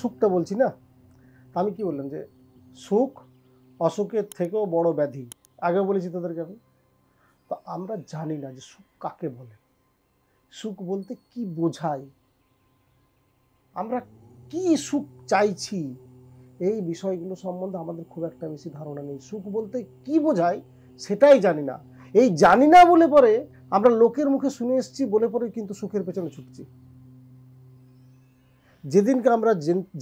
সুখটা বলছি না, আমি কি বললাম যে সুখ অসুখের থেকেও বড় ব্যাধি, আগে বলেছি তোদেরকে আমি। তো আমরা জানি না যে সুখ কাকে বলে, সুখ বলতে কি বোঝায়, আমরা কি সুখ চাইছি, এই বিষয়গুলো সম্বন্ধে আমাদের খুব একটা বেশি ধারণা নেই। সুখ বলতে কি বোঝায় সেটাই জানি না। এই জানি না বলে পরে আমরা লোকের মুখে শুনে এসেছি বলে পরে কিন্তু সুখের পেছনে ছুটছি। যেদিনকে আমরা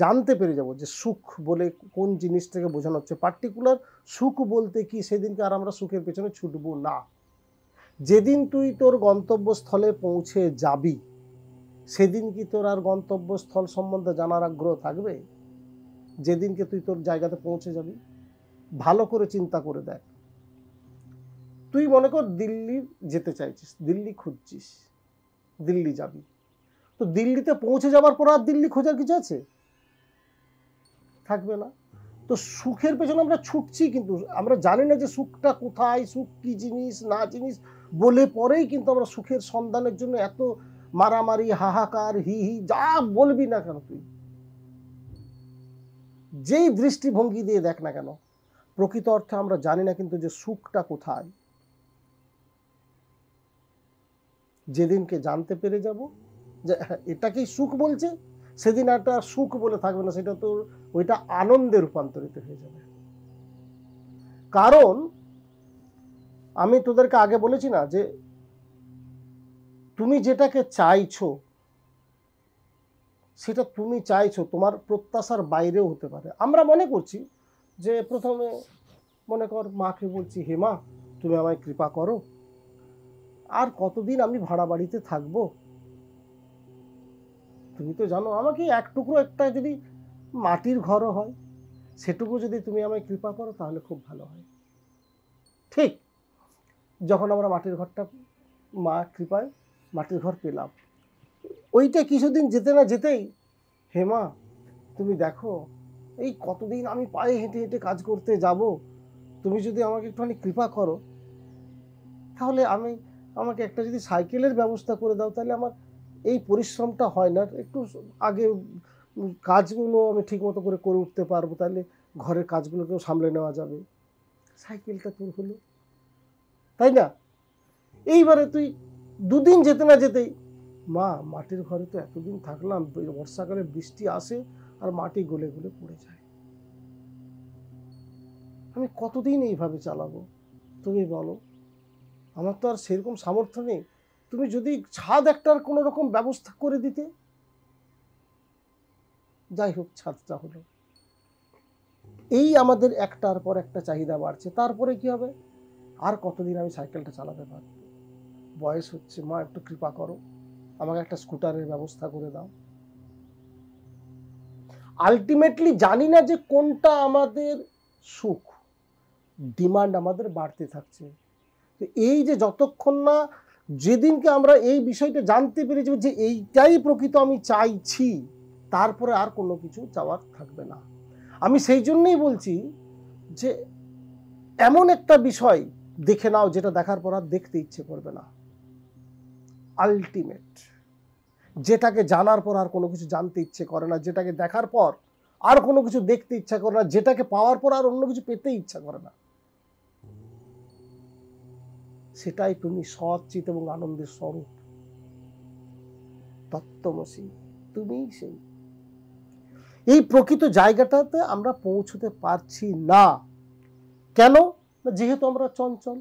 জানতে পেরে যাব যে সুখ বলে কোন জিনিসটাকে বোঝানো হচ্ছে, পার্টিকুলার সুখ বলতে কি, সেদিনকে আর আমরা সুখের পেছনে ছুটবো না। যেদিন তুই তোর গন্তব্যস্থলে পৌঁছে যাবি সেদিন কি তোর আর গন্তব্যস্থল সম্বন্ধে জানার আগ্রহ থাকবে? যেদিনকে তুই তোর জায়গাতে পৌঁছে যাবি, ভালো করে চিন্তা করে দেখ। তুই মনে কর দিল্লি যেতে চাইছিস, দিল্লি খুঁজছিস, দিল্লি যাবি, তো দিল্লিতে পৌঁছে যাবার পর আর দিল্লি খোঁজার কিছু আছে? থাকবে না। তো সুখের পেছনে আমরা ছুটছি, কিন্তু আমরা জানি না যে সুখটা কোথায়, সুখ কি জিনিস না জিনিস বলে পরেই কিন্তু আমরা সুখের সন্ধানের জন্য এত মারামারি, হাহাকার, হি হি যা বলবি না কেন, তুই যেই দৃষ্টিভঙ্গি দিয়ে দেখ না কেন, প্রকৃত অর্থে আমরা জানি না কিন্তু যে সুখটা কোথায়। যেদিনকে জানতে পেরে যাব যে এটাকেই সুখ বলছে, সেদিন একটা সুখ বলে থাকবে না, সেটা তো ওইটা আনন্দে রূপান্তরিত হয়ে যাবে। কারণ আমি তোদেরকে আগে বলেছি না যে তুমি যেটাকে চাইছো সেটা তুমি চাইছো, তোমার প্রত্যাশার বাইরেও হতে পারে। আমরা মনে করছি যে প্রথমে মনে কর মাকে বলছি, হে মা তুমি আমায় কৃপা করো, আর কতদিন আমি ভাড়া বাড়িতে থাকবো, তুমি তো জানো আমাকে এক টুকরো একটা যদি মাটির ঘরও হয় সেটুকু যদি তুমি আমায় কৃপা করো তাহলে খুব ভালো হয়। ঠিক যখন আমরা মাটির ঘরটা মা কৃপায় মাটির ঘর পেলাম, ওইটা কিছুদিন যেতে না যেতেই, হে মা তুমি দেখো এই কতদিন আমি পায়ে হেঁটে হেঁটে কাজ করতে যাব, তুমি যদি আমাকে একটুখানি কৃপা করো তাহলে আমাকে একটা যদি সাইকেলের ব্যবস্থা করে দাও, তাহলে আমার এই পরিশ্রমটা হয় না, একটু আগে কাজগুলো আমি ঠিক মতো করে উঠতে পারবো, তাহলে ঘরের কাজগুলোকেও সামলে নেওয়া যাবে, সাইকেলটা তোর হলো, তাই না? এইবারে তুই দুদিন যেতে না যেতেই, মা মাটির ঘরে তো এতদিন থাকলাম, বর্ষাকালে বৃষ্টি আসে আর মাটি গলে গলে পড়ে যায়, আমি কতদিন এইভাবে চালাবো তুমি বলো? আমার তো আর সেরকম সামর্থ্য নেই, তুমি যদি ছাদ একটার কোনো রকম ব্যবস্থা করে দিতে। যাই হোক ছাদটা হলো, এই আমাদের একটার পর একটা চাহিদা বাড়ছে। তারপরে কি হবে? আর কতদিন আমি সাইকেলটা চালাতে পারবো, বয়স হচ্ছে, মা একটু কৃপা করো আমাকে একটা স্কুটারের ব্যবস্থা করে দাও। আলটিমেটলি জানি না যে কোনটা আমাদের সুখ, ডিমান্ড আমাদের বাড়তে থাকছে। তো এই যে যতক্ষণ না যেদিনকে আমরা এই বিষয়টা জানতে পেরে যাব যে এইটাই প্রকৃত আমি চাইছি, তারপরে আর কোনো কিছু চাওয়ার থাকবে না। আমি সেই জন্যই বলছি যে এমন একটা বিষয় দেখে নাও যেটা দেখার পর আর দেখতে ইচ্ছে করবে না, আলটিমেট, যেটাকে জানার পর আর কোনো কিছু জানতে ইচ্ছে করে না, যেটাকে দেখার পর আর কোনো কিছু দেখতে ইচ্ছা করে না, যেটাকে পাওয়ার পর আর অন্য কিছু পেতে ইচ্ছা করে না, সেটাই তুমি সচ্চিত এবং আনন্দের স্বরূপ, তত্ত্বমসি, তুমি সেই। এই প্রকৃত জায়গাটাতে আমরা পৌঁছতে পারছি না কেন? যেহেতু আমরা চঞ্চল,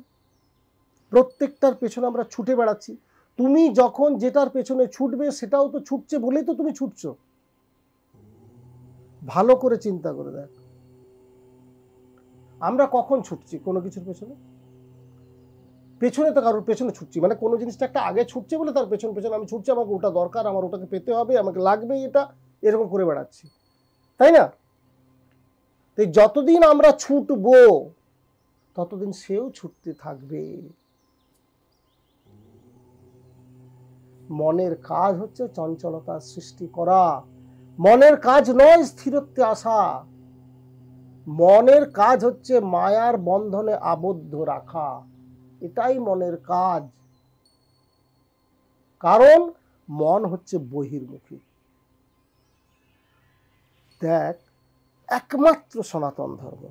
প্রত্যেকটার পেছনে আমরা ছুটে বেড়াচ্ছি। তুমি যখন যেটার পেছনে ছুটবে সেটাও তো ছুটছে বলেই তো তুমি ছুটছো। ভালো করে চিন্তা করে দেখ, আমরা কখন ছুটছি কোনো কিছুর পেছনে? পেছনে তো কারোর পেছনে ছুটছি, মানে কোনো জিনিসটা একটা আগে ছুটছে বলে তার পেছন পেছনে আমি ছুটছি, আমাকে ওটা দরকার, আমার ওটাকে পেতে হবে, আমাকে লাগবে এটা, এরকম করে বেড়াচ্ছি, তাই না? তাই যতদিন আমরা ছুটবো ততদিন সেও ছুটতে থাকবে। মনের কাজ হচ্ছে চঞ্চলতা সৃষ্টি করা, মনের কাজ নয় স্থিরত্বে আসা, মনের কাজ হচ্ছে মায়ার বন্ধনে আবদ্ধ রাখা, এটাই মনের কাজ। কারণ মন হচ্ছে বহির্মুখী, দেখ, একমাত্র সনাতন ধর্ম,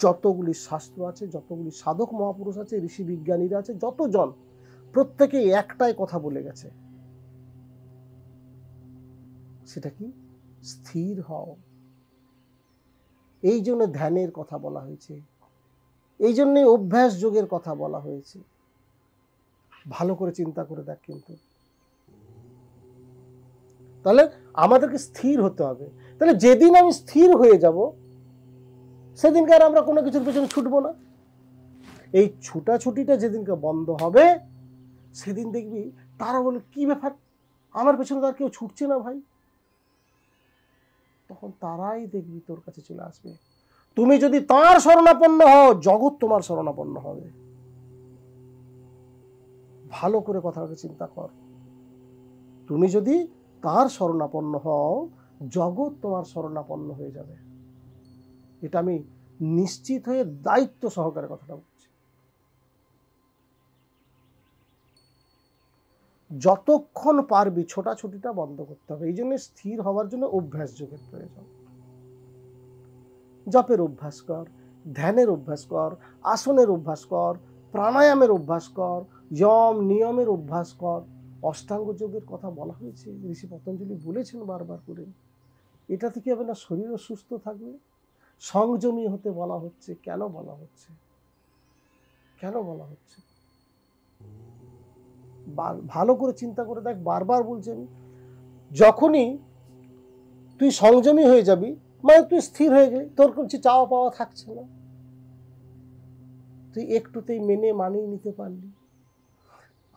যতগুলি শাস্ত্র আছে, যতগুলি সাধক মহাপুরুষ আছে, ঋষি বিজ্ঞানীরা আছে, যতজন, প্রত্যেকে একটাই কথা বলে গেছে, সেটা কি? স্থির হও। এই জন্য ধ্যানের কথা বলা হয়েছে, এই জন্যে অভ্যাস যোগের কথা বলা হয়েছে। ভালো করে চিন্তা করে দেখ। কিন্তু তাহলে আমাদেরকে স্থির হতে হবে। তাহলে যেদিন আমি স্থির হয়ে যাব, সেদিনকে আর আমরা কোনো কিছুর পেছনে ছুটবো না। এই ছুটাছুটিটা যেদিনকে বন্ধ হবে, সেদিন দেখবি তারা বলে, কি ব্যাপার, আমার পেছনে তার কেউ ছুটছে না ভাই। তখন তারাই দেখবি তোর কাছে চলে আসবে। তুমি যদি তার শরণাপন্ন হও, জগৎ তোমার শরণাপন্ন হবে। ভালো করে কথাটাকে চিন্তা কর। তুমি যদি তার শরণাপন্ন হও, জগৎ তোমার শরণাপন্ন হয়ে যাবে। এটা আমি নিশ্চিত হয়ে দায়িত্ব সহকারে কথাটা বলছি। যতক্ষণ পারবি ছোটাছুটিটা বন্ধ করতে হবে। এই জন্য স্থির হওয়ার জন্য অভ্যাস যোগের প্রয়োজন। জপের অভ্যাস কর, ধ্যানের অভ্যাস কর, আসনের অভ্যাস কর, প্রাণায়ামের অভ্যাস কর, যম নিয়মের অভ্যাস কর। অষ্টাঙ্গ যোগের কথা বলা হয়েছে, ঋষি পতঞ্জলি বলেছেন বারবার করে। এটা থেকে হবে না, শরীরও সুস্থ থাকবে। সংযমী হতে বলা হচ্ছে। কেন বলা হচ্ছে? কেন বলা হচ্ছে? ভালো করে চিন্তা করে দেখ। বারবার বলছেন, যখনই তুই সংযমী হয়ে যাবি, মানে তুই স্থির হয়ে গেলি, তোর কিছু চাওয়া পাওয়া থাকছে না, তুই একটুতেই মেনে মানিয়ে নিতে পারলি।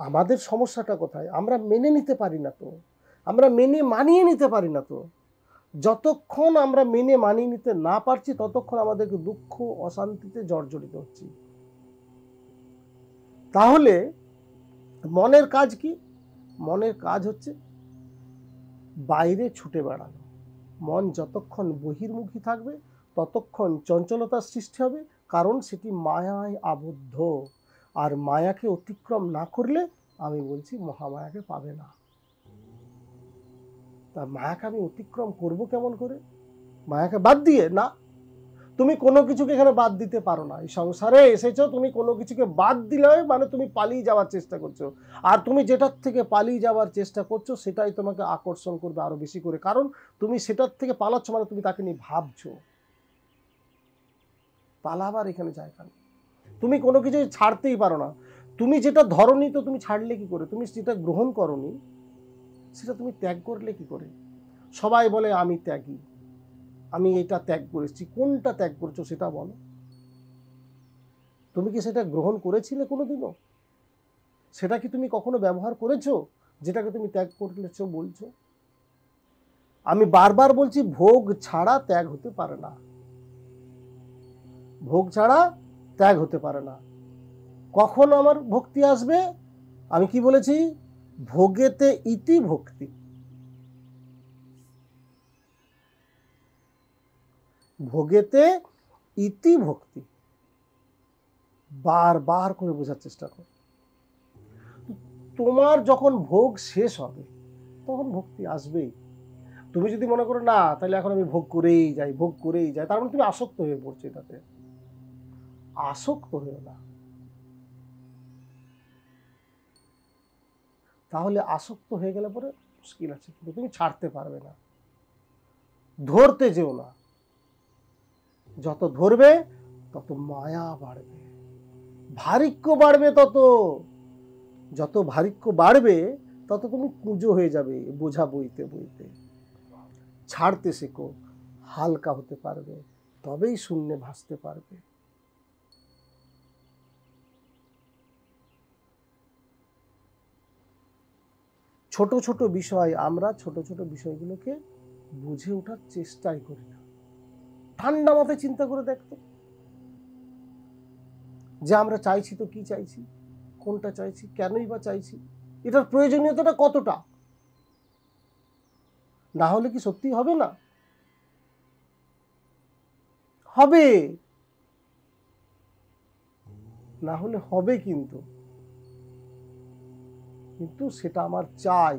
আমাদের সমস্যাটা কোথায়? আমরা মেনে নিতে পারি না তো, আমরা মেনে মানিয়ে নিতে পারি না তো। যতক্ষণ আমরা মেনে মানিয়ে নিতে না পারছি, ততক্ষণ আমাদেরকে দুঃখ অশান্তিতে জর্জরিত হচ্ছি। তাহলে মনের কাজ কি? মনের কাজ হচ্ছে বাইরে ছুটে বেড়ানো। মন যতক্ষণ বহির্মুখী থাকবে, ততক্ষণ চঞ্চলতার সৃষ্টি হবে, কারণ সেটি মায়ায় আবদ্ধ। আর মায়াকে অতিক্রম না করলে, আমি বলছি, মহামায়াকে পাবে না। তা মায়াকে আমি অতিক্রম করব কেমন করে? মায়াকে বাদ দিয়ে? না, তুমি কোনো কিছুকে এখানে বাদ দিতে পারো না। এই সংসারে এসেছো, তুমি কোনো কিছুকে বাদ দিলে মানে তুমি পালিয়ে যাওয়ার চেষ্টা করছো। আর তুমি যেটার থেকে পালিয়ে যাওয়ার চেষ্টা করছো, সেটাই তোমাকে আকর্ষণ করবে আরো বেশি করে। কারণ তুমি সেটার থেকে পালাচ্ছ, মানে তুমি তাকে নিয়ে ভাবছো। পালাবার এখানে জায়গা নেই। তুমি কোনো কিছু ছাড়তেই পারো না। তুমি যেটা ধরনি, তো তুমি ছাড়লে কি করে? তুমি যেটা গ্রহণ করনি, সেটা তুমি ত্যাগ করলে কি করে? সবাই বলে আমি ত্যাগী, আমি এটা ত্যাগ করেছি। কোনটা ত্যাগ করছো সেটা বলো। তুমি কি সেটা গ্রহণ করেছিলে কোনোদিনও? সেটা কি তুমি কখনো ব্যবহার করেছো, যেটাকে তুমি ত্যাগ করেছো বলছো? আমি বারবার বলছি, ভোগ ছাড়া ত্যাগ হতে পারে না। ভোগ ছাড়া ত্যাগ হতে পারে না। কখন আমার ভক্তি আসবে? আমি কি বলেছি? ভোগেতে ইতি ভক্তি। ভোগেতে ইতি ভক্তি। বারবার করে বোঝার চেষ্টা কর। তোমার যখন ভোগ শেষ হবে, তখন ভক্তি আসবেই। তুমি যদি মনে করো না, তাহলে এখন আমি ভোগ করেই যাই, ভোগ করেই যাই, তার মানে তুমি আসক্ত হয়ে পড়ছো এটাতে। আসক্ত হয়ে না। তাহলে আসক্ত হয়ে গেলে পরে মুশকিল আছে, কিন্তু তুমি ছাড়তে পারবে না। ধরতে যেও না। যত ধরবে, তত মায়া বাড়বে, ভারিক্য বাড়বে। যত ভারিক্য বাড়বে, তত তুমি কুঁজো হয়ে যাবে বোঝা বইতে বইতে। ছাড়তে শেখো, হালকা হতে পারবে, তবেই শূন্যে ভাসতে পারবে। ছোট ছোট বিষয়, আমরা ছোট ছোট বিষয়গুলোকে বুঝে ওঠার চেষ্টাই করি না। ঠান্ডা মাথায় চিন্তা করে দেখতো, যে আমরা চাইছি তো কি চাইছি, কোনটা চাইছি, কেনই বা চাইছি, এটার প্রয়োজনীয়তাটা কতটা? না হলে কি সত্যি হবে না? হবে, না হলে হবে, কিন্তু সেটা আমার চাই।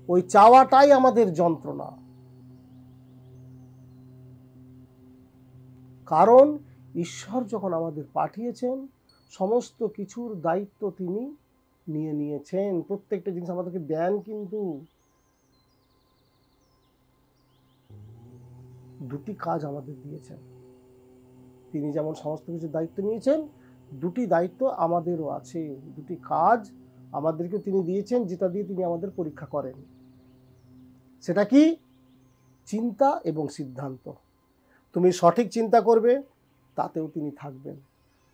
ওই চাওয়াটাই আমাদের যন্ত্রণা। কারণ ঈশ্বর যখন আমাদের পাঠিয়েছেন সমস্ত কিছুর দায়িত্ব তিনি নিয়ে নিয়েছেন। প্রত্যেকটা জিনিস আমাদেরকে দেন, কিন্তু দুটি কাজ আমাদের দিয়েছেন। তিনি যেমন সমস্ত কিছুর দায়িত্ব নিয়েছেন, দুটি দায়িত্ব আমাদেরও আছে, দুটি কাজ আমাদেরকে তিনি দিয়েছেন, যেটা দিয়ে তিনি আমাদের পরীক্ষা করেন। সেটা কি? চিন্তা এবং সিদ্ধান্ত। তুমি সঠিক চিন্তা করবে, তাতেও তিনি থাকবেন।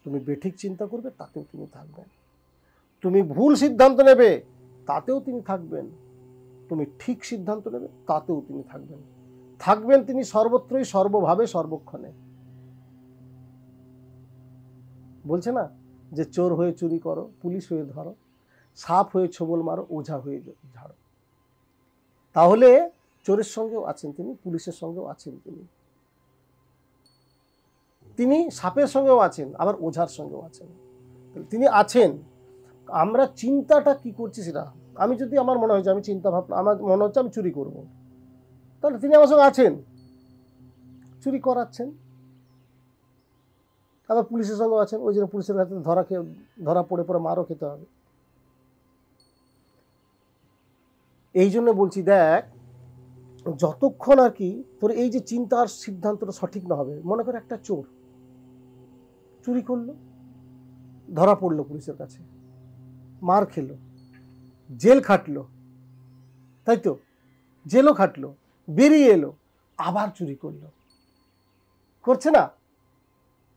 তুমি বেঠিক চিন্তা করবে, তাতেও তিনি থাকবেন। তুমি ভুল সিদ্ধান্ত নেবে, তাতেও তিনি থাকবেন। তুমি ঠিক সিদ্ধান্ত নেবে, তাতেও তিনি থাকবেন। থাকবেন তিনি সর্বত্রই, সর্বভাবে, সর্বক্ষণে। বলছে না যে চোর হয়ে চুরি করো, পুলিশ হয়ে ধরো, সাপ হয়ে ছোবল মারো, ওঝা হয়ে ঝাড়ো। তাহলে চোরের সঙ্গেও আছেন তিনি, পুলিশের সঙ্গেও আছেন তিনি, তিনি সাপের সঙ্গেও আছেন, আবার ওঝার সঙ্গেও আছেন। তিনি আছেন। আমরা চিন্তাটা কি করছি সেটা। আমি যদি আমার মনে হয় যে আমি চিন্তা ভাবনা, আমার মনে হচ্ছে আমি চুরি করব, তাহলে তিনি আমার সঙ্গে আছেন, চুরি করাচ্ছেন। আবার পুলিশের সঙ্গেও আছেন, ওই জন্য পুলিশের কাছে ধরা পড়ে মারও খেতে হবে। এই জন্য বলছি, দেখ, যতক্ষণ আর কি তোর এই যে চিন্তার সিদ্ধান্তটা সঠিক না হবে। মনে করে একটা চোর চুরি করলো, ধরা পড়লো পুলিশের কাছে, মার খেলো, জেল খাটলো, তাই তো, জেলও খাটলো, বেরিয়ে এলো, আবার চুরি করলো, করছে না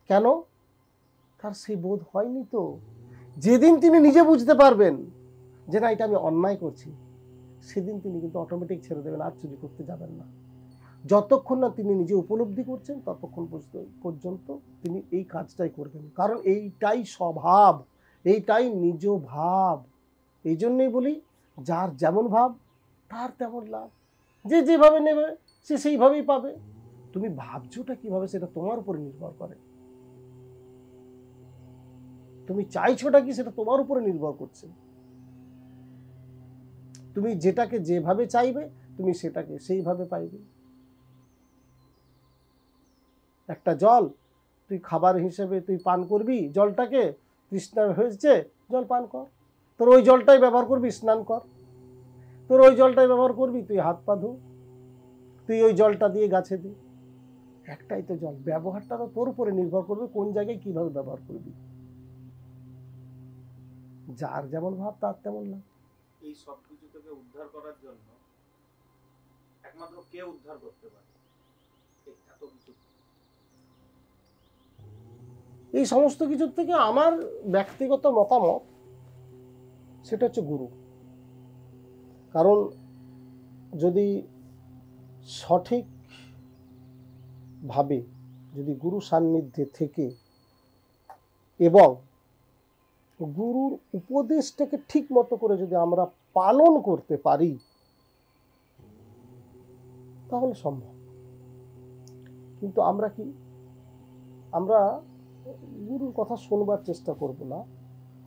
কেন? তার সেই বোধ হয়নি তো। যেদিন তিনি নিজে বুঝতে পারবেন যে না, এটা আমি অন্যায় করছি, সেদিন তিনি কিন্তু অটোমেটিক ছেড়ে দেবেন, আর চুরি করতে যাবেন না। যতক্ষণ না তিনি নিজে উপলব্ধি করছেন, ততক্ষণ পর্যন্ত তিনি এই কাজটাই করবেন। কারণ এইটাই স্বভাব, এইটাই নিজ ভাব। এই জন্যই বলি, যার যেমন ভাব তার তেমন লাভ। যে যেভাবে নেবে সে সেইভাবেই পাবে। তুমি ভাবছোটা কিভাবে সেটা তোমার উপরে নির্ভর করে। তুমি চাইছোটা কি সেটা তোমার উপরে নির্ভর করছে। তুমি যেটাকে যেভাবে চাইবে, তুমি সেটাকে সেইভাবে পাইবে। একটা জল তুই খাবার হিসেবে তুই পান করবি, জলটাকে, তৃষ্ণা হয়েছে, জল পান কর। তোর ওই জলটাই ব্যবহার করবি, স্নান কর। তোর ওই জলটাই ব্যবহার করবি, তুই হাত পা ধো, তুই ওই জলটা দিয়ে গাছে দে। একটাই তো জল, ব্যবহারটা তো তোর উপরে নির্ভর করবে, কোন জায়গায় কিভাবে ব্যবহার করবি। যার যেমন ভাব তার তেমন না। এই সব কিছু থেকে উদ্ধার করার জন্য একমাত্র কে উদ্ধার করতে পারে? এত কিছু, এই সমস্ত কিছুর থেকে আমার ব্যক্তিগত মতামত, সেটা হচ্ছে গুরু। কারণ যদি সঠিক ভাবে, যদি গুরু সান্নিধ্যে থেকে এবং গুরুর উপদেশটাকে ঠিক মতো করে যদি আমরা পালন করতে পারি, তাহলে সম্ভব। কিন্তু আমরা কি, আমরা গুরুর কথা শুনবার চেষ্টা করব না।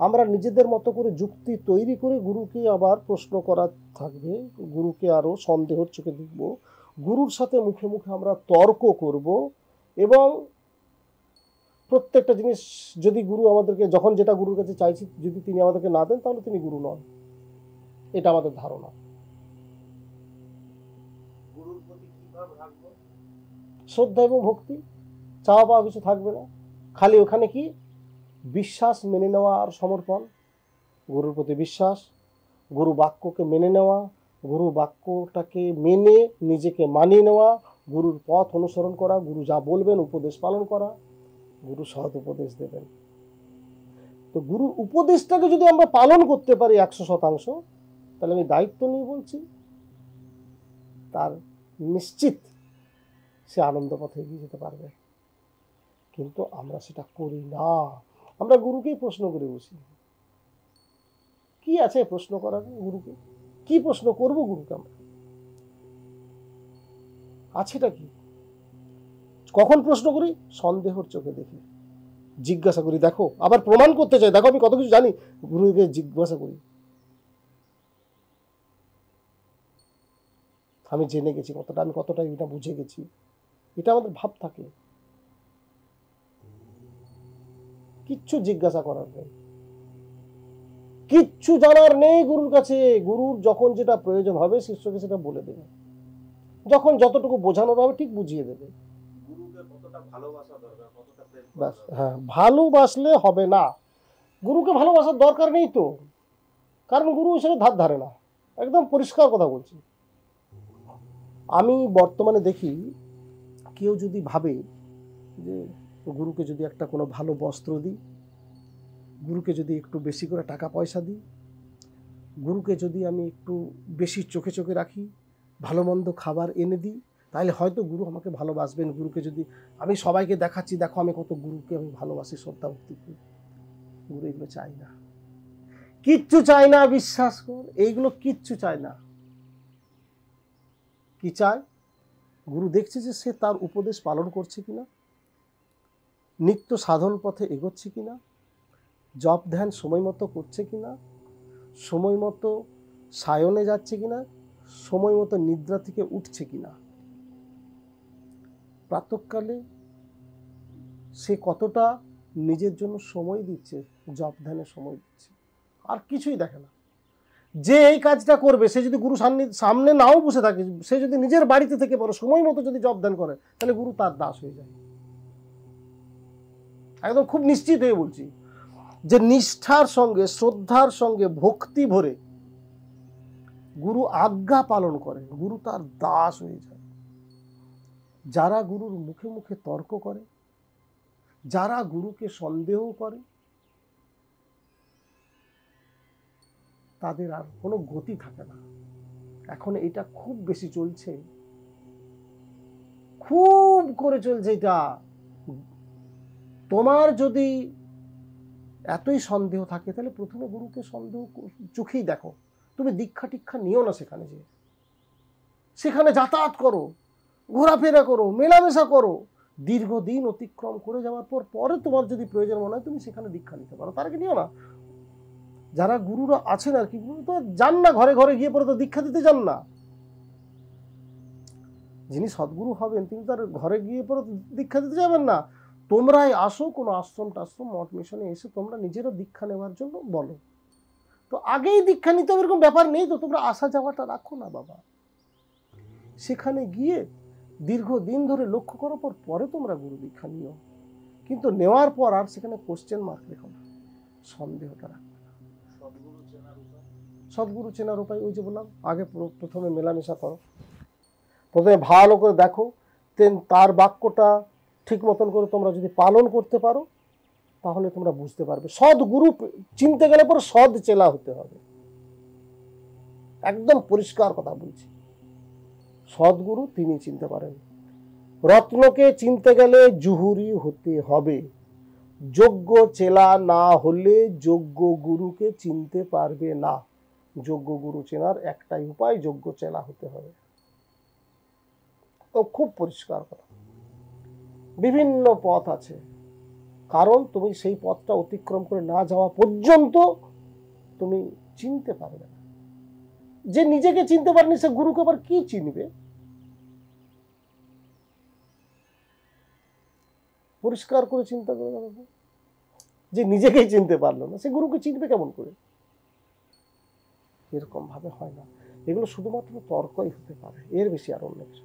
আমরা নিজেদের মতো করে যুক্তি তৈরি করে গুরুকে আবার প্রশ্ন করা থাকবে, গুরুকে আরও সন্দেহের চোখে দেখব, গুরুর সাথে মুখে মুখে আমরা তর্ক করব। এবং প্রত্যেকটা জিনিস যদি গুরু আমাদেরকে, যখন যেটা গুরুর কাছে চাইছি, যদি তিনি আমাদেরকে না দেন, তাহলে তিনি গুরু নন। এটা আমাদের ধারণা। গুরুর প্রতি কি ভাব রাখবো? শ্রদ্ধা এবং ভক্তি, চাওয়া পাওয়া কিছু থাকবে না। খালি ওখানে কি বিশ্বাস, মেনে নেওয়া আর সমর্পণ। গুরুর প্রতি বিশ্বাস, গুরু বাক্যকে মেনে নেওয়া, গুরু বাক্যটাকে মেনে নিজেকে মানিয়ে নেওয়া, গুরুর পথ অনুসরণ করা, গুরু যা বলবেন উপদেশ পালন করা। গুরু সৎ উপদেশ দেবেন। তো গুরুর উপদেশটাকে যদি আমরা পালন করতে পারি 100%, তাহলে আমি দায়িত্ব নিয়ে বলছি, তার নিশ্চিত সে আনন্দ পথে এগিয়ে যেতে পারবে। কিন্তু আমরা সেটা করি না। আমরা গুরুকেই প্রশ্ন করে বসি। কি আছে প্রশ্ন করার গুরুকে? কি প্রশ্ন করব গুরুকে? আমরা আছেটা কি? কখন প্রশ্ন করি? সন্দেহর চোখে দেখি, জিজ্ঞাসা করি, দেখো, আবার প্রমাণ করতে চাই, দেখো আমি কত কিছু জানি, গুরুকে জিজ্ঞাসা করি, আমি জেনে গেছি কতটা, আমি কতটা এটা বুঝে গেছি। এটা আমাদের ভাব থাকে। কিচ্ছু জিজ্ঞাসা করার নেই, কিচ্ছু জানার নেই গুরুর কাছে। গুরুর যখন যেটা প্রয়োজন হবে শিষ্যকে সেটা বলে দেবে, যখন যতটুকু বোঝানোর হবে ঠিক বুঝিয়ে দেবে। গুরুকে কতটা ভালোবাসা দরকার, কতটা প্রেম করা ব্যাস, দরকার। হ্যাঁ, ভালোবাসলে হবে না। গুরুকে ভালোবাসার দরকার নেই তো, কারণ গুরু হিসেবে ধার ধারে না, একদম পরিষ্কার কথা বলছি। আমি বর্তমানে দেখি কেউ যদি ভাবে যে গুরুকে যদি একটা কোনো ভালো বস্ত্র দিই, গুরুকে যদি একটু বেশি করে টাকা পয়সা দিই, গুরুকে যদি আমি একটু বেশি চোখে চোখে রাখি, ভালো মন্দ খাবার এনে দিই, তাহলে হয়তো গুরু আমাকে ভালোবাসবেন। গুরুকে যদি আমি সবাইকে দেখাচ্ছি, দেখো আমি কত গুরুকে আমি ভালোবাসি, শ্রদ্ধা ভক্তি করি, গুরু এগুলো চাই না, কিচ্ছু চাই না, বিশ্বাস কর, এইগুলো কিচ্ছু চায় না। কি চায়? গুরু দেখছে যে সে তার উপদেশ পালন করছে কিনা, নিত্য সাধন পথে এগোচ্ছে কিনা, জপ ধ্যান সময় মতো করছে কিনা, সময় মতো সায়নে যাচ্ছে কিনা, সময় মতো নিদ্রা থেকে উঠছে কিনা, প্রাতঃকালে সে কতটা নিজের জন্য সময় দিচ্ছে, জপ ধ্যানে সময় দিচ্ছে, আর কিছুই দেখে না। যে এই কাজটা করবে সে যদি গুরু সামনে নাও বসে থাকে, সে যদি নিজের বাড়িতে থেকে পড়ে সময় মতো যদি জপ ধ্যান করে, তাহলে গুরু তার দাস হয়ে যায়। একদম খুব নিশ্চিত হয়ে বলছি যে নিষ্ঠার সঙ্গে, শ্রদ্ধার সঙ্গে, ভক্তি ভরে গুরু আজ্ঞা পালন করে, গুরু তার দাস হয়ে যায়। যারা গুরুর মুখে মুখে তর্ক করে, যারা গুরুকে সন্দেহ করে, তাদের আর কোনো গতি থাকে না। এখন এটা খুব বেশি চলছে, খুব করে চলছে এটা। তোমার যদি এতই সন্দেহ থাকে, তাহলে প্রথমে গুরুকে সন্দেহ চোখেই দেখো। তুমি দীক্ষা টিক্ষা নিও না, সেখানে যে সেখানে যাতায়াত করো, ঘোরাফেরা করো, মেলামেশা করো, দীর্ঘদিন অতিক্রম করে যাওয়ার পর পরে তোমার যদি প্রয়োজন মনে হয় তুমি সেখানে দীক্ষা নিতে পারো, তার আগে নিও না। যারা গুরুরা আছেন আর কি, গুরু তো যান না ঘরে ঘরে গিয়ে পরে তো দীক্ষা দিতে যান না। যিনি সদ্গুরু হবেন তিনি তার ঘরে গিয়ে পরে দীক্ষা দিতে যাবেন না। তোমরাই আসো কোনো আশ্রম টাশ্রম মঠ মিশনে এসে তোমরা নিজেরও দীক্ষা নেওয়ার জন্য বলো। তো আগেই দীক্ষা নিতে হবে এরকম ব্যাপার নেই তো, তোমরা আসা যাওয়াটা রাখো না বাবা। সেখানে গিয়ে দীর্ঘদিন ধরে লক্ষ্য করার পর পরে তোমরা গুরু দীক্ষা নিও, কিন্তু নেওয়ার পর আর সেখানে কোশ্চেন মার্ক রেখো না, সন্দেহটা রাখো না। সদ্গুরু চেনার উপায় ওই যে বললাম, আগে প্রথমে মেলামেশা করো, প্রথমে ভালো করে দেখো, তার বাক্যটা ঠিক মতন করে তোমরা যদি পালন করতে পারো, তাহলে তোমরা বুঝতে পারবে। সদ্গুরু চিনতে গেলে পরে সৎ চেলা হতে হবে, একদম পরিষ্কার কথা বলছি। সদ্গুরু তিনি চিনতে পারেন। রত্নকে চিনতে গেলে জুহুরি হতে হবে, যোগ্য চেলা না হলে যোগ্য গুরুকে চিনতে পারবে না। যোগ্য গুরু চেনার একটাই উপায়, যোগ্য চেলা হতে হবে। তো খুব পরিষ্কার কথা। বিভিন্ন পথ আছে, কারণ তুমি সেই পথটা অতিক্রম করে না যাওয়া পর্যন্ত তুমি চিনতে পারবে না। যে নিজেকে চিনতে পারেনি সে গুরুকে আবার কি চিনবে? পরিষ্কার করে চিন্তা করে দেখো, যে নিজেকেই চিনতে পারলো না সে গুরুকে চিনবে কেমন করে? এরকম ভাবে হয় না। এগুলো শুধুমাত্র তর্কই হতে পারে, এর বেশি আর অন্য কিছু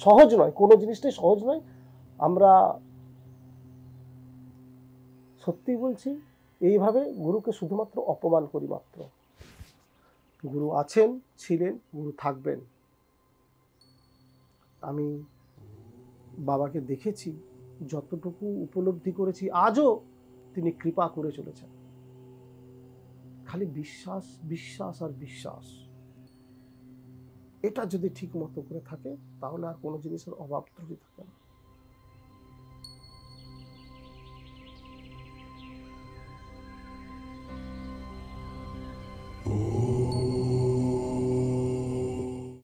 সহজ নয়, কোনো জিনিসটাই সহজ নয়। আমরা সত্যি বলছি, এইভাবে গুরুকে শুধুমাত্র অপমান করি মাত্র। গুরু আছেন, ছিলেন, গুরু থাকবেন। আমি বাবাকে দেখেছি, যতটুকু উপলব্ধি করেছি, আজও তিনি কৃপা করে চলেছেন। খালি বিশ্বাস, বিশ্বাস আর বিশ্বাস, এটা যদি ঠিক মতো করে থাকে তাহলে আর কোনো জিনিসের অভাব ত্রুটি থাকে না।